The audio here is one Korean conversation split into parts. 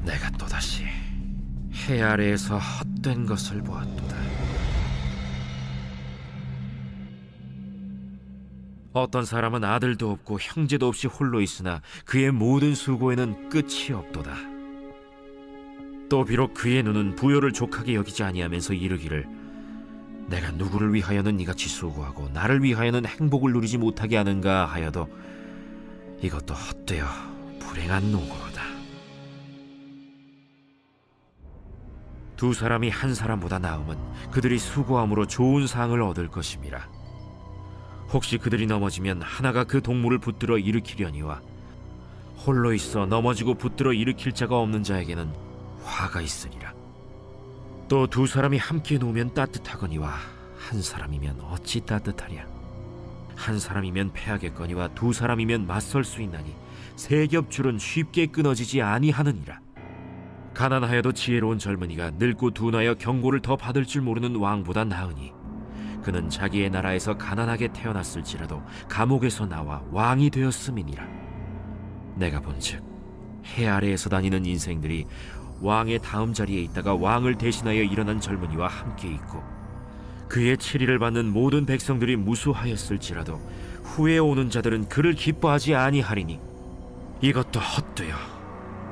내가 또다시 해 아래에서 헛된 것을 보았도다. 어떤 사람은 아들도 없고 형제도 없이 홀로 있으나 그의 모든 수고에는 끝이 없도다. 또 비록 그의 눈은 부요를 족하게 여기지 아니하면서 이르기를 내가 누구를 위하여는 이같이 수고하고 나를 위하여는 행복을 누리지 못하게 하는가 하여도 이것도 헛되어 불행한 노고로다. 두 사람이 한 사람보다 나음은 그들이 수고함으로 좋은 상을 얻을 것임이라. 혹시 그들이 넘어지면 하나가 그 동물을 붙들어 일으키려니와 홀로 있어 넘어지고 붙들어 일으킬 자가 없는 자에게는 화가 있으리라. 또 두 사람이 함께 놓으면 따뜻하거니와 한 사람이면 어찌 따뜻하랴. 한 사람이면 패하겠거니와 두 사람이면 맞설 수 있나니 세 겹줄은 쉽게 끊어지지 아니하느니라. 가난하여도 지혜로운 젊은이가 늙고 둔하여 경고를 더 받을 줄 모르는 왕보다 나으니 그는 자기의 나라에서 가난하게 태어났을지라도 감옥에서 나와 왕이 되었음이니라. 내가 본즉 해 아래에서 다니는 인생들이 왕의 다음 자리에 있다가 왕을 대신하여 일어난 젊은이와 함께 있고 그의 치리를 받는 모든 백성들이 무수하였을지라도 후에 오는 자들은 그를 기뻐하지 아니하리니 이것도 헛되어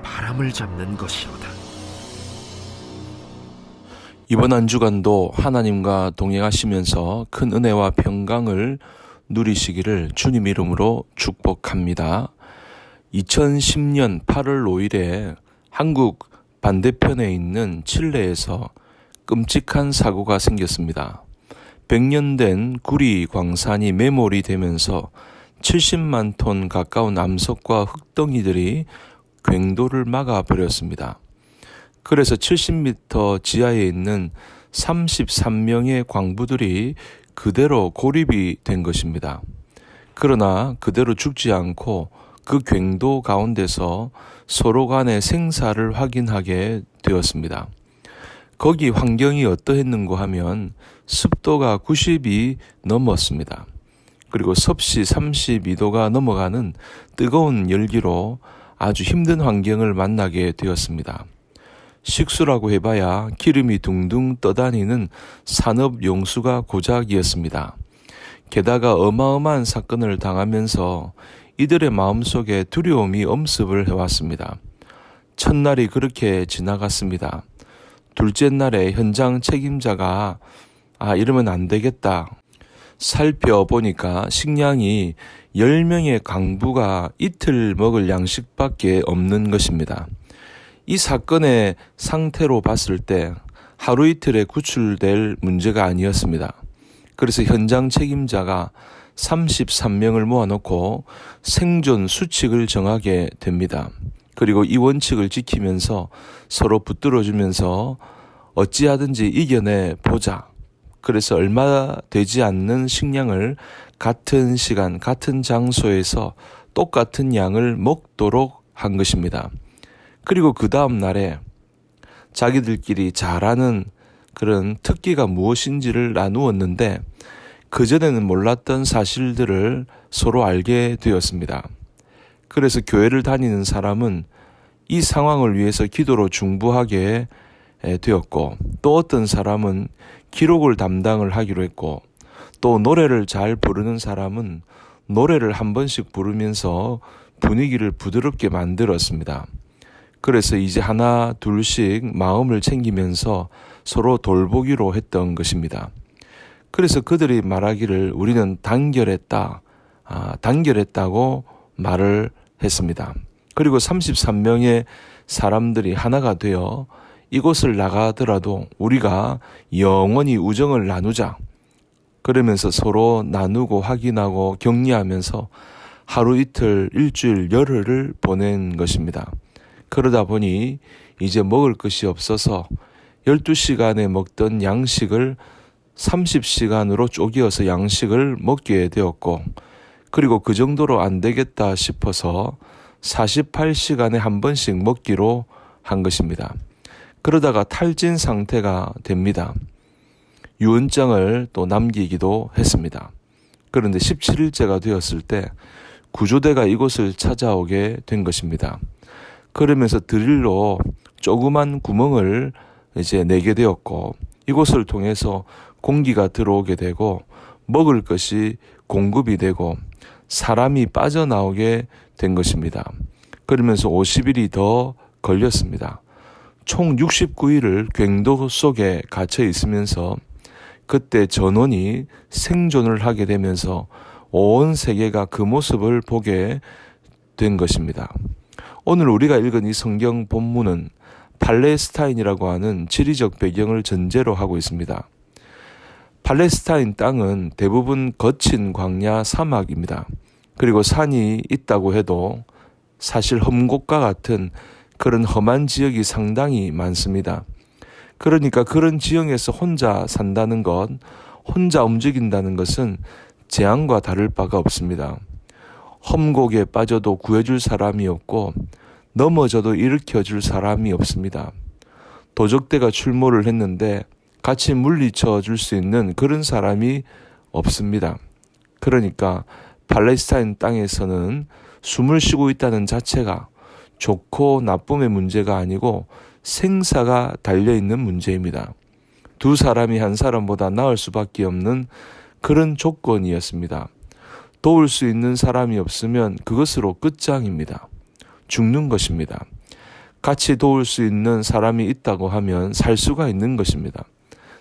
바람을 잡는 것이로다. 이번 한 주간도 하나님과 동행하시면서 큰 은혜와 평강을 누리시기를 주님 이름으로 축복합니다. 2010년 8월 5일에 한국 반대편에 있는 칠레에서 끔찍한 사고가 생겼습니다. 100년 된 구리 광산이 매몰이 되면서 70만 톤 가까운 암석과 흙덩이들이 궤도를 막아버렸습니다. 그래서 70m 지하에 있는 33명의 광부들이 그대로 고립이 된 것입니다. 그러나 그대로 죽지 않고 그 궤도 가운데서 서로 간의 생사를 확인하게 되었습니다. 거기 환경이 어떠했는가 하면 습도가 90이 넘었습니다. 그리고 섭씨 32도가 넘어가는 뜨거운 열기로 아주 힘든 환경을 만나게 되었습니다. 식수라고 해봐야 기름이 둥둥 떠다니는 산업용수가 고작이었습니다. 게다가 어마어마한 사건을 당하면서 이들의 마음속에 두려움이 엄습을 해왔습니다. 첫날이 그렇게 지나갔습니다. 둘째 날에 현장 책임자가 이러면 안 되겠다. 살펴보니까 식량이 10명의 강부가 이틀 먹을 양식밖에 없는 것입니다. 이 사건의 상태로 봤을 때 하루 이틀에 구출될 문제가 아니었습니다. 그래서 현장 책임자가 33명을 모아놓고 생존 수칙을 정하게 됩니다. 그리고 이 원칙을 지키면서 서로 붙들어주면서 어찌하든지 이겨내 보자. 그래서 얼마 되지 않는 식량을 같은 시간, 같은 장소에서 똑같은 양을 먹도록 한 것입니다. 그리고 그 다음 날에 자기들끼리 잘 아는 그런 특기가 무엇인지를 나누었는데 그전에는 몰랐던 사실들을 서로 알게 되었습니다. 그래서 교회를 다니는 사람은 이 상황을 위해서 기도로 중보하게 되었고 또 어떤 사람은 기록을 담당을 하기로 했고 또 노래를 잘 부르는 사람은 노래를 한 번씩 부르면서 분위기를 부드럽게 만들었습니다. 그래서 이제 하나 둘씩 마음을 챙기면서 서로 돌보기로 했던 것입니다. 그래서 그들이 말하기를 우리는 단결했다고 말을 했습니다. 그리고 33명의 사람들이 하나가 되어 이곳을 나가더라도 우리가 영원히 우정을 나누자. 그러면서 서로 나누고 확인하고 격려하면서 하루 이틀, 일주일, 열흘을 보낸 것입니다. 그러다 보니 이제 먹을 것이 없어서 12시간에 먹던 양식을 30시간으로 쪼개어서 양식을 먹게 되었고 그리고 그 정도로 안 되겠다 싶어서 48시간에 한 번씩 먹기로 한 것입니다. 그러다가 탈진 상태가 됩니다. 유언장을 또 남기기도 했습니다. 그런데 17일째가 되었을 때 구조대가 이곳을 찾아오게 된 것입니다. 그러면서 드릴로 조그만 구멍을 이제 내게 되었고, 이곳을 통해서 공기가 들어오게 되고 먹을 것이 공급이 되고 사람이 빠져나오게 된 것입니다. 그러면서 50일이 더 걸렸습니다. 총 69일을 괭도 속에 갇혀 있으면서 그때 전원이 생존을 하게 되면서 온 세계가 그 모습을 보게 된 것입니다. 오늘 우리가 읽은 이 성경 본문은 팔레스타인이라고 하는 지리적 배경을 전제로 하고 있습니다. 팔레스타인 땅은 대부분 거친 광야 사막입니다. 그리고 산이 있다고 해도 사실 험곡과 같은 그런 험한 지역이 상당히 많습니다. 그러니까 그런 지역에서 혼자 산다는 것, 혼자 움직인다는 것은 재앙과 다를 바가 없습니다. 험곡에 빠져도 구해줄 사람이 없고 넘어져도 일으켜줄 사람이 없습니다. 도적대가 출몰을 했는데 같이 물리쳐 줄 수 있는 그런 사람이 없습니다. 그러니까 팔레스타인 땅에서는 숨을 쉬고 있다는 자체가 좋고 나쁨의 문제가 아니고 생사가 달려있는 문제입니다. 두 사람이 한 사람보다 나을 수밖에 없는 그런 조건이었습니다. 도울 수 있는 사람이 없으면 그것으로 끝장입니다. 죽는 것입니다. 같이 도울 수 있는 사람이 있다고 하면 살 수가 있는 것입니다.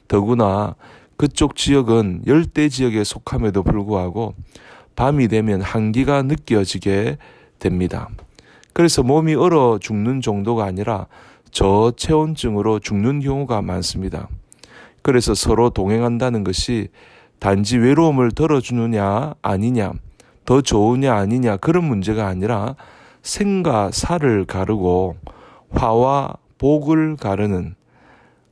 더구나 그쪽 지역은 열대 지역에 속함에도 불구하고 밤이 되면 한기가 느껴지게 됩니다. 그래서 몸이 얼어 죽는 정도가 아니라 저체온증으로 죽는 경우가 많습니다. 그래서 서로 동행한다는 것이 단지 외로움을 덜어주느냐 아니냐, 더 좋으냐 아니냐 그런 문제가 아니라 생과 사를 가르고 화와 복을 가르는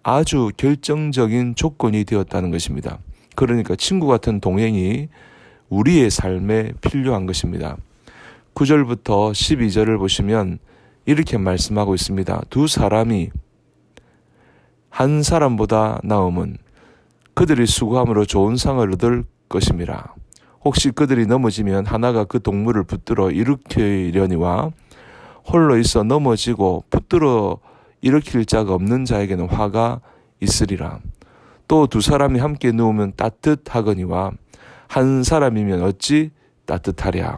아주 결정적인 조건이 되었다는 것입니다. 그러니까 친구 같은 동행이 우리의 삶에 필요한 것입니다. 9절부터 12절을 보시면 이렇게 말씀하고 있습니다. 두 사람이 한 사람보다 나음은 그들이 수고함으로 좋은 상을 얻을 것임이라. 혹시 그들이 넘어지면 하나가 그 동물을 붙들어 일으키려니와 홀로 있어 넘어지고 붙들어 일으킬 자가 없는 자에게는 화가 있으리라. 또 두 사람이 함께 누우면 따뜻하거니와 한 사람이면 어찌 따뜻하랴.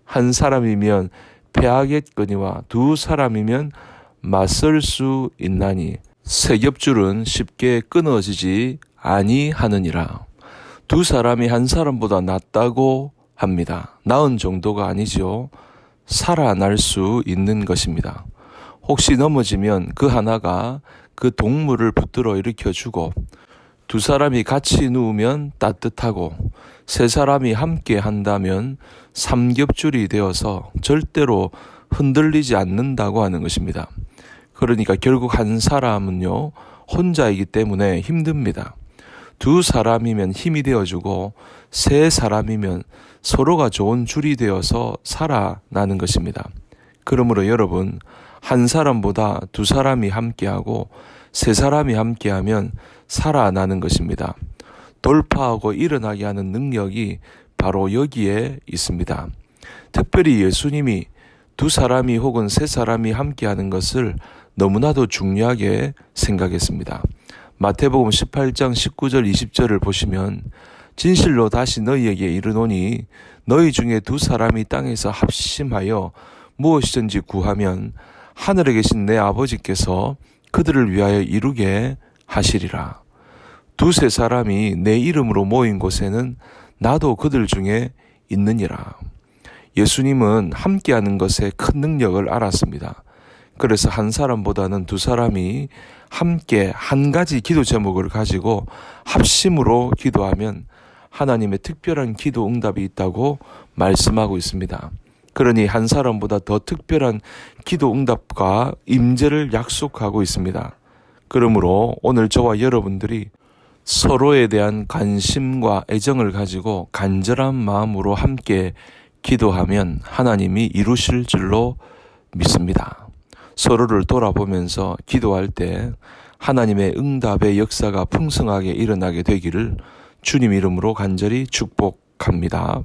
한 사람이면 패하겠거니와 두 사람이면 맞설 수 있나니 세 겹줄은 쉽게 끊어지지 아니하느니라. 두 사람이 한 사람보다 낫다고 합니다. 나은 정도가 아니죠. 살아날 수 있는 것입니다. 혹시 넘어지면 그 하나가 그 동물을 붙들어 일으켜주고 두 사람이 같이 누우면 따뜻하고 세 사람이 함께 한다면 삼겹줄이 되어서 절대로 흔들리지 않는다고 하는 것입니다. 그러니까 결국 한 사람은요, 혼자이기 때문에 힘듭니다. 두 사람이면 힘이 되어주고 세 사람이면 서로가 좋은 줄이 되어서 살아나는 것입니다. 그러므로 여러분, 한 사람보다 두 사람이 함께하고 세 사람이 함께하면 살아나는 것입니다. 돌파하고 일어나게 하는 능력이 바로 여기에 있습니다. 특별히 예수님이 두 사람이 혹은 세 사람이 함께하는 것을 너무나도 중요하게 생각했습니다. 마태복음 18장 19절 20절을 보시면 진실로 다시 너희에게 이르노니 너희 중에 두 사람이 땅에서 합심하여 무엇이든지 구하면 하늘에 계신 내 아버지께서 그들을 위하여 이루게 하시리라. 두세 사람이 내 이름으로 모인 곳에는 나도 그들 중에 있느니라. 예수님은 함께하는 것에 큰 능력을 알았습니다. 그래서 한 사람보다는 두 사람이 함께 한 가지 기도 제목을 가지고 합심으로 기도하면 하나님의 특별한 기도 응답이 있다고 말씀하고 있습니다. 그러니 한 사람보다 더 특별한 기도 응답과 임재를 약속하고 있습니다. 그러므로 오늘 저와 여러분들이 서로에 대한 관심과 애정을 가지고 간절한 마음으로 함께 기도하면 하나님이 이루실 줄로 믿습니다. 서로를 돌아보면서 기도할 때 하나님의 응답의 역사가 풍성하게 일어나게 되기를 주님 이름으로 간절히 축복합니다.